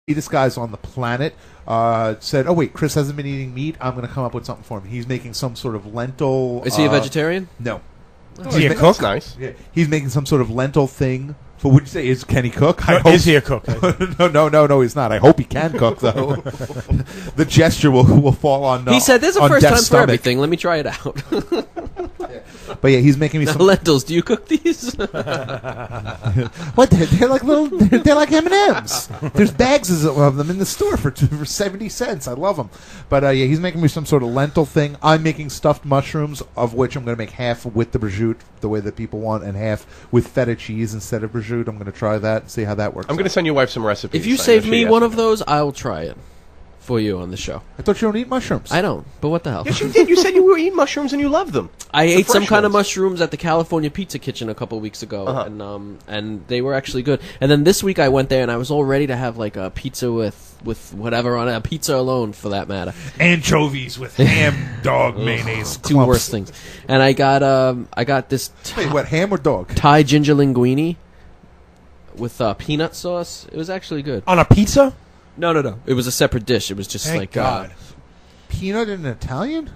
sweetest guys on the planet, said, "Oh wait, Chris hasn't been eating meat. I'm going to come up with something for him." He's making some sort of lentil. Is he a vegetarian? No. Is he a cook? Nice. Yeah, he's making some sort of lentil thing. But would you say can he cook? No, is he a cook? No, he's not. I hope he can cook though. The gesture will fall on. He said, "There's a on first time Death's for stomach." everything. Let me try it out." But yeah, he's making me some lentils. Do you cook these? What? They're like little. They're like M&Ms. There's bags of them in the store for 70 cents. I love them. But yeah, he's making me some sort of lentil thing. I'm making stuffed mushrooms, of which I'm going to make half with the prosciutto, the way that people want, and half with feta cheese instead of prosciutto. I'm going to try that and see how that works. I'm going to send your wife some recipes. If you save me one of those, I'll try it for you on the show. I thought you don't eat mushrooms. I don't, but what the hell? Yes, you did. You said you were eating mushrooms and you love them. I ate some kind of ones. mushrooms at the California Pizza Kitchen a couple weeks ago, and they were actually good. And then this week I went there and I was all ready to have like a pizza with whatever on it, a pizza alone for that matter. Anchovies with ham, dog, mayonnaise. Two worst things. And I got this Wait, what? Ham or dog? Thai ginger linguine with peanut sauce. It was actually good. On a pizza? No. It was a separate dish. It was just Thank like God. Peanut in Italian?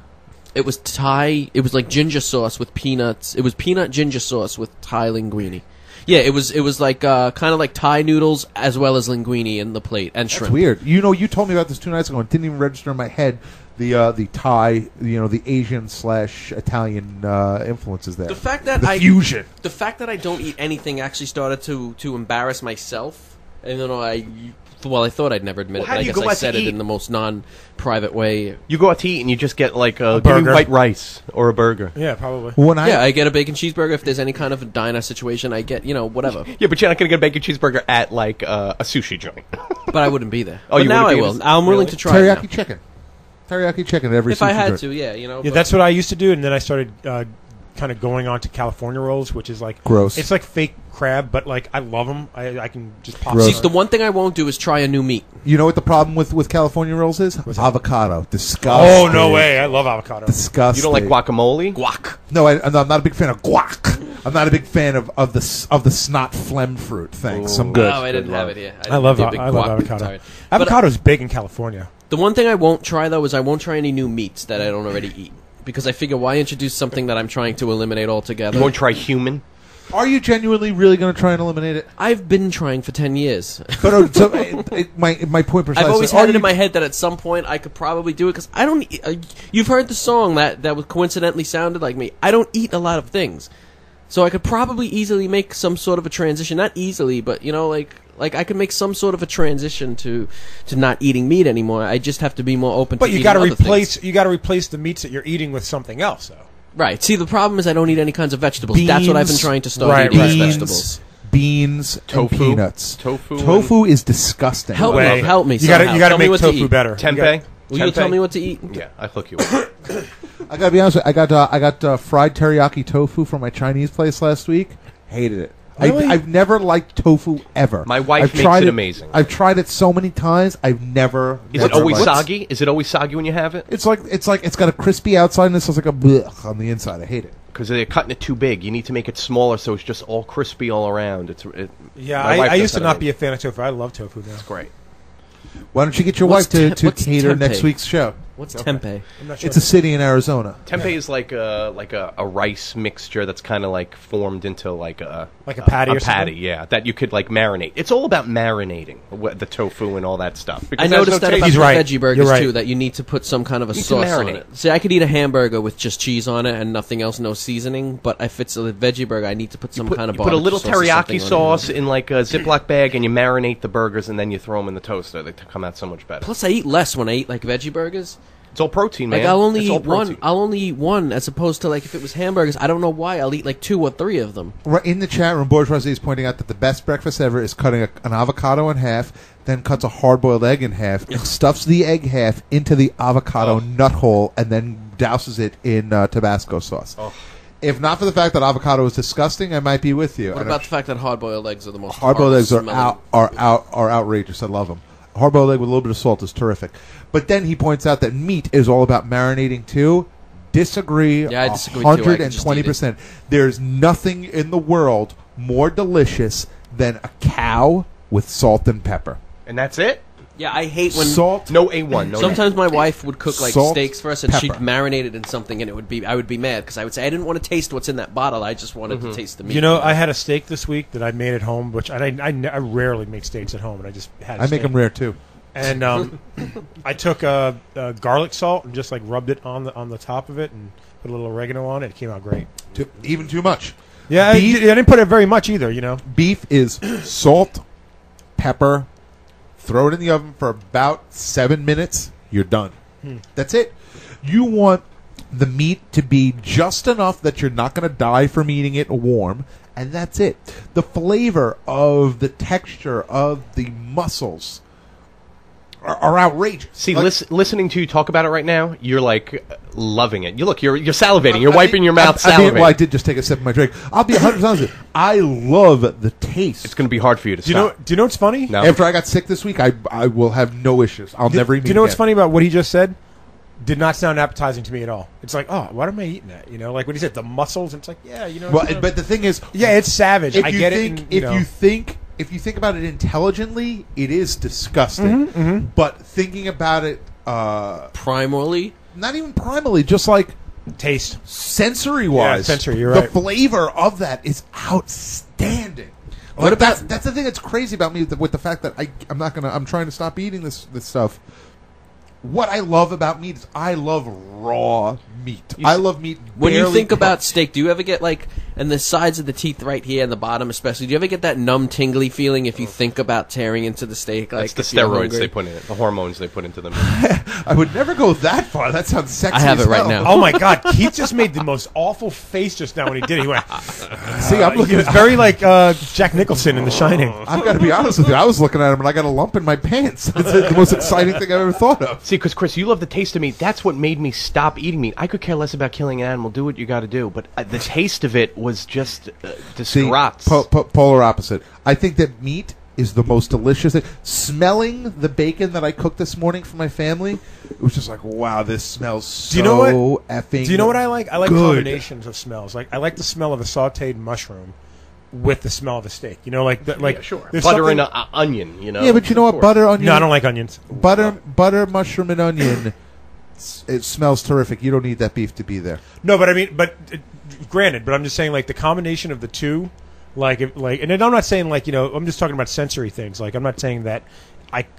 It was Thai. It was like ginger sauce with peanuts. It was peanut ginger sauce with Thai linguine. Yeah, it was like kind of like Thai noodles as well as linguine in the plate and shrimp. That's weird. You know, you told me about this 2 nights ago and it didn't even register in my head the Thai, the Asian / Italian influences there. The fact that fusion. The fact that I don't eat anything actually started to embarrass myself. And I thought I'd never admit it, How but do I you guess go I out said to it eat? in the most non-private way. You go out to eat and you just get like a burger. give me white rice or a burger. Yeah, probably. I get a bacon cheeseburger. If there's any kind of a diner situation, I get, whatever. Yeah, but you're not going to get a bacon cheeseburger at like a sushi joint. But I wouldn't be there. Oh, but you now I wouldn't will. be I'm willing to try it Teriyaki now. chicken. Teriyaki chicken at every If I sushi had joint. to, yeah, Yeah, but- that's what I used to do, and then I started kind of going on to California rolls, which is like Gross. It's like fake crab, but like I love them. I can just pop. Gross. See, the one thing I won't do is try a new meat. You know what the problem with California rolls is? What's that? Avocado. Disgusting. Oh no way! I love avocado. Disgusting. You don't like guacamole? Guac. No, I'm not a big fan of guac. I'm not a big fan of the snot phlegm fruit. Thanks. I'm good. Oh, I didn't Good have love. it here. I love didn't be a big guac avocado. retard. Avocado's big in California. The one thing I won't try, though, is I won't try any new meats that I don't already eat. Because I figure, why introduce something that I'm trying to eliminate altogether? You won't try human? Are you genuinely really going to try and eliminate it? I've been trying for 10 years. But my point precisely. I've always had it in my head that at some point I could probably do it, because I don't... you've heard the song that coincidentally sounded like me. I don't eat a lot of things. So I could probably easily make some sort of a transition. Not easily, but, like I could make some sort of a transition to not eating meat anymore. I just have to be more open to But eating you got to other replace things. the meats that you're eating with something else, though. Right. See, the problem is I don't eat any kinds of vegetables. That's what I've been trying to start eating, is vegetables. Beans, Tofu. and peanuts. Tofu is disgusting. Help me. You got to Tell me make what to tofu eat. better. Tempeh? Will you tell me what to eat? Yeah, I hook you up. I gotta be honest with you, I got fried teriyaki tofu from my Chinese place last week. Hated it. Really? I've never liked tofu ever. My wife I've makes tried it amazing. I've tried it so many times. I've never. Is it always liked soggy? Is it always soggy when you have it? It's like it's got a crispy outside and it's like a blech on the inside. I hate it. Because they're cutting it too big. You need to make it smaller so it's just all crispy all around. Yeah, my wife I does used to that not amazing. be a fan of tofu. I love tofu now. It's great. Why don't you get your What's wife to what's cater tempeh? next week's show? What's tempeh? I'm not sure. It's a city in Arizona. Tempeh is like a rice mixture that's kind of like formed into like a patty a or patty, something? yeah, that you could like marinate. It's all about marinating the tofu and all that stuff. I Because noticed that taste. about He's the right. veggie burgers, You're right. too, that you need to put some kind of a You need to sauce on marinate. it. See, I could eat a hamburger with just cheese on it and nothing else, no seasoning, but if it's a veggie burger, I need to put some kind of You put a little barbecue sauce or teriyaki something on it. sauce in like a Ziploc bag and you marinate the burgers and then you throw them in the toaster. They come out so much better. Plus, I eat less when I eat like veggie burgers. It's all protein, man. Like I'll only It's all eat one. protein. I'll only eat one, as opposed to like if it was hamburgers. I don't know why. I'll eat like 2 or 3 of them. Right in the chat room, Bourgeoisie is pointing out that the best breakfast ever is cutting an avocado in half, then cuts a hard-boiled egg in half, and stuffs the egg half into the avocado nut hole, and then douses it in Tabasco sauce. If not for the fact that avocado is disgusting, I might be with you. What about the fact that hard-boiled eggs are the most hard-boiled eggs are horrible-smelling- outrageous. I love them. Hard-boiled egg with a little bit of salt is terrific. But then he points out that meat is all about marinating too. Disagree. Yeah, I disagree too. I could just eat it. 120%. There's nothing in the world more delicious than a cow with salt and pepper. And that's it? Yeah, I hate when salt. No A1. No. sometimes my wife would cook like Salt, steaks for us, and she'd pepper. marinate it in something, and I would be mad because I would say I didn't want to taste what's in that bottle. I just wanted to taste the meat. You know, I had a steak this week that I made at home, which I rarely make steaks at home, and I just had. I make them rare too. And I took garlic salt and just like rubbed it on the top of it and put a little oregano on it. It came out great. Even too much. Yeah, I didn't put it very much either. You know, Beef is salt, pepper. Throw it in the oven for about 7 minutes. You're done. That's it. You want the meat to be just enough that you're not going to die from eating it warm, and that's it. The flavor of the texture of the muscles are outrageous. See, listening to you talk about it right now, you're like loving it. You're salivating. You're wiping your mouth, salivating. Well, I did just take a sip of my drink. I'll be 100% honest. I love the taste. It's going to be hard for you to stop. do you know what's funny? No. After I got sick this week, I will have no issues. I'll never eat meat Do you know what's again. funny about what he just said? Did not sound appetizing to me at all. It's like, oh, why am I eating that? You know, like when he said the muscles, it's like, yeah, you know. Well, but the thing is, yeah, it's savage. if I you get think, it. And, if you think about it intelligently, it is disgusting. But thinking about it, primally. not even primally, just like taste. sensory-wise, Yeah, sensory, you're the right. flavor of that is outstanding. What about- that's the thing that's crazy about me with the fact that I'm trying to stop eating this stuff. What I love about meat is I love raw meat. I love meat. When you barely think about cooked. steak, do you ever get like, and the sides of the teeth right here and the bottom especially, do you ever get that numb, tingly feeling if you think about tearing into the steak? Like That's the if you're steroids hungry? they put in it, the hormones they put into them. I would never go that far. That sounds sexy. I have as it right hell. now. Oh my God, Keith just made the most awful face just now when he did it. He went. See, I'm He looking. was very like Jack Nicholson in The Shining. I've got to be honest with you. I was looking at him and I got a lump in my pants. It's the most exciting thing I've ever thought of. See, because Chris, you love the taste of meat. That's what made me stop eating meat. I could care less about killing an animal. Do what you got to do. But the taste of it was just See, disgust. polar opposite. I think that meat is the most delicious thing. Smelling the bacon that I cooked this morning for my family, it was just like, wow, this smells so Do you know what? effing. Do you know what I like? I like good. combinations of smells. Like I like the smell of a sautéed mushroom with the smell of a steak. You know, like Yeah, sure. there's Butter and something- onion, you know. Yeah, but you know Of what? course. Butter, onion. No, I don't like onions. butter, mushroom, and onion. It smells terrific. You don't need that beef to be there. No, but I mean, granted, but I'm just saying, like the combination of the two, and then I'm not saying like I'm just talking about sensory things. Like I'm not saying that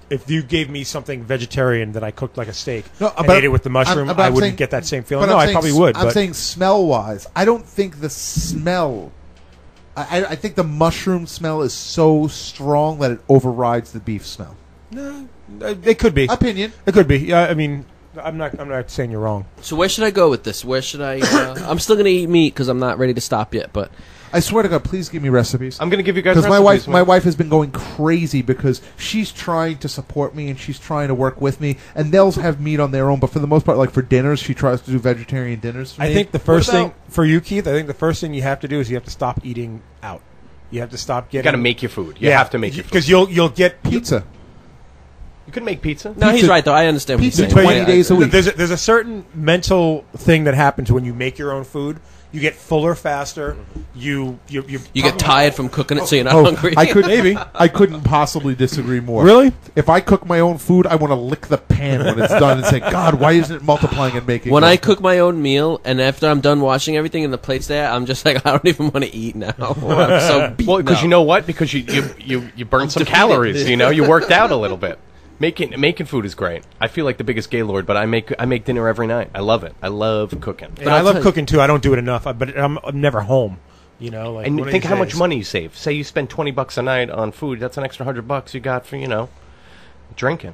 if you gave me something vegetarian that I cooked like a steak and ate it with the mushroom, I wouldn't saying- get that same feeling. but No, I'm I saying probably would. I'm but saying smell-wise. I don't think the smell. I think the mushroom smell is so strong that it overrides the beef smell. no, it could be. Opinion. It could be. Yeah, I mean, I'm not saying you're wrong. So where should I go with this? Where should I? I'm still gonna eat meat because I'm not ready to stop yet. But I swear to God, please give me recipes. I'm going to give you guys Because recipes. my wife has been going crazy because she's trying to support me and she's trying to work with me, and they'll have meat on their own. But for the most part, like for dinners, she tries to do vegetarian dinners. For I me. think the first What about- thing for you, Keith, I think the first thing you have to do is you have to stop eating out. You have to stop getting. You got to make your food. You have to make your food. because you'll get pizza. You could make pizza. no, he's right though. I understand what he's Pizza saying. 20 days a week. There's a certain mental thing that happens when you make your own food. You get fuller faster. You get tired from cooking it, so you're not hungry. I could maybe. I couldn't possibly disagree more. Really? If I cook my own food, I want to lick the pan when it's done and say, "God, why isn't it multiplying and making?" When more?" I cook my own meal, and after I'm done washing everything and the plate's there, I'm just like, I don't even want to eat now. I'm so beaten Well, because up. you know what? Because you burned some defeated. calories. You worked out a little bit. Making food is great. I feel like the biggest gaylord, but I make dinner every night. I love it. I love cooking. And I'll I love tell you- cooking too. I don't do it enough, but I'm never home. Like And one of think these how much days. money you save. Say you spend $20 a night on food. That's an extra $100 you got for drinking.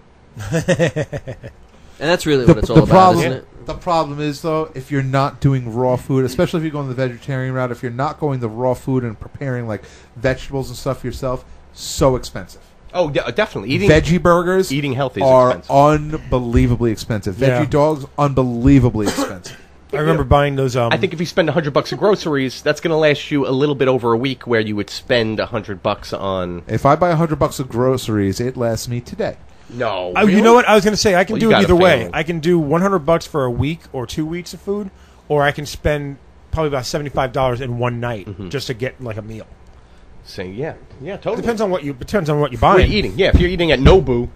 And that's really what it's all about, problem, isn't it? The problem is, though, if you're not doing raw food, especially if you're going the vegetarian route, if you're not going the raw food and preparing like vegetables and stuff yourself, so expensive. Oh, definitely. Veggie burgers eating healthy is are expensive. unbelievably expensive. Veggie Yeah. dogs, unbelievably expensive. I remember buying those. I think if you spend $100 of groceries, that's going to last you a little bit over a week, where you would spend $100 on. If I buy $100 of groceries, it lasts me today. No, You know what? I was going to say I can Well, do you it got a either way. family. I can do $100 for a week or 2 weeks of food, or I can spend probably about $75 in one night just to get like a meal. Say yeah, It totally. depends on what you What are buy. you eating? Yeah, if you're eating at Nobu,